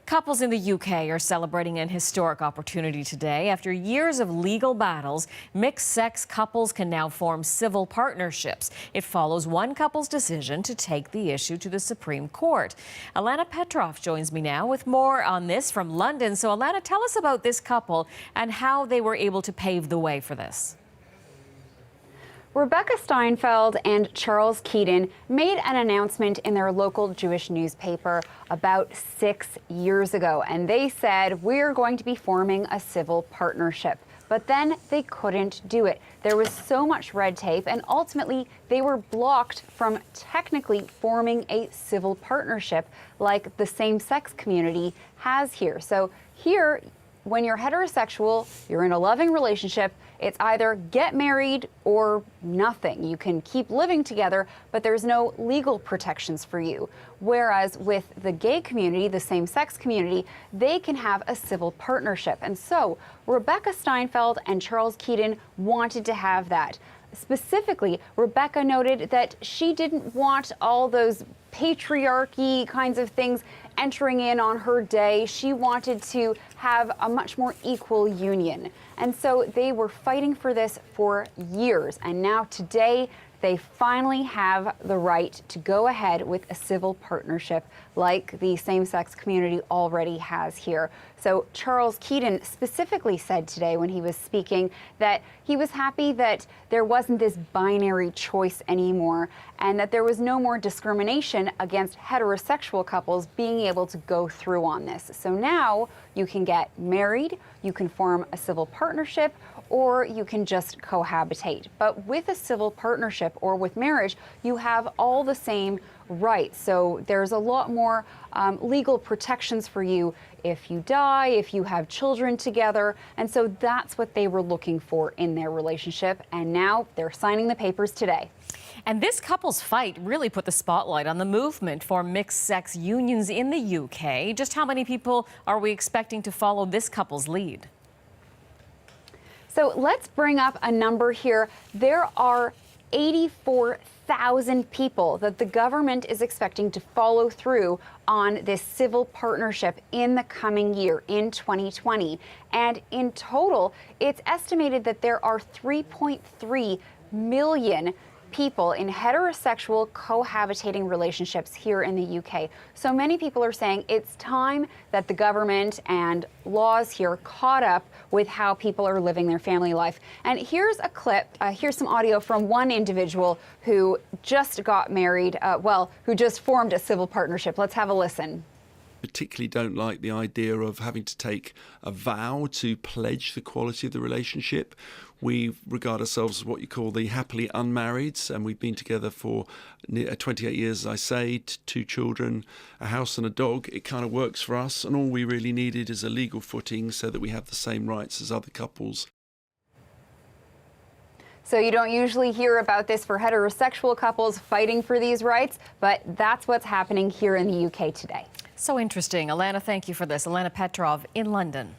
Couples in the UK are celebrating an historic opportunity today. After years of legal battles, mixed-sex couples can now form civil partnerships. It follows one couple's decision to take the issue to the Supreme Court. Alana Petrov joins me now with more on this from London. So, Alana, tell us about this couple and how they were able to pave the way for this. Rebecca Steinfeld and Charles Keaton made an announcement in their local Jewish newspaper about 6 years ago, and they said, we're going to be forming a civil partnership. But then they couldn't do it. There was so much red tape, and ultimately they were blocked from technically forming a civil partnership like the same-sex community has here. So here, when you're heterosexual, you're in a loving relationship, it's either get married or nothing. You can keep living together, but there's no legal protections for you. Whereas with the gay community, the same-sex community, they can have a civil partnership. And so Rebecca Steinfeld and Charles Keaton wanted to have that. Specifically, Rebecca noted that she didn't want all those patriarchy kinds of things entering in on her day. She wanted to have a much more equal union. And so they were fighting for this for years. And now today, they finally have the right to go ahead with a civil partnership like the same-sex community already has here. So Charles Keaton specifically said today when he was speaking that he was happy that there wasn't this binary choice anymore and that there was no more discrimination against heterosexual couples being able to go through on this. So now you can get married, you can form a civil partnership, or you can just cohabitate. But with a civil partnership or with marriage, you have all the same rights. So there's a lot more legal protections for you if you die, if you have children together. And so that's what they were looking for in their relationship. And now they're signing the papers today. And this couple's fight really put the spotlight on the movement for mixed-sex unions in the UK. Just how many people are we expecting to follow this couple's lead? So let's bring up a number here. There are 84,000 people that the government is expecting to follow through on this civil partnership in the coming year, in 2020. And in total, it's estimated that there are 3.3 million people in heterosexual cohabitating relationships here in the UK. So many people are saying it's time that the government and laws here caught up with how people are living their family life. And here's a clip, here's some audio from one individual who just got married, who just formed a civil partnership. Let's have a listen. Particularly don't like the idea of having to take a vow to pledge the quality of the relationship. We regard ourselves as what you call the happily unmarrieds, and we've been together for 28 years, as I say, 2 children, a house and a dog. It kind of works for us, and all we really needed is a legal footing so that we have the same rights as other couples. So you don't usually hear about this for heterosexual couples fighting for these rights, but that's what's happening here in the UK today. So interesting. Alana, thank you for this. Alana Petrov in London.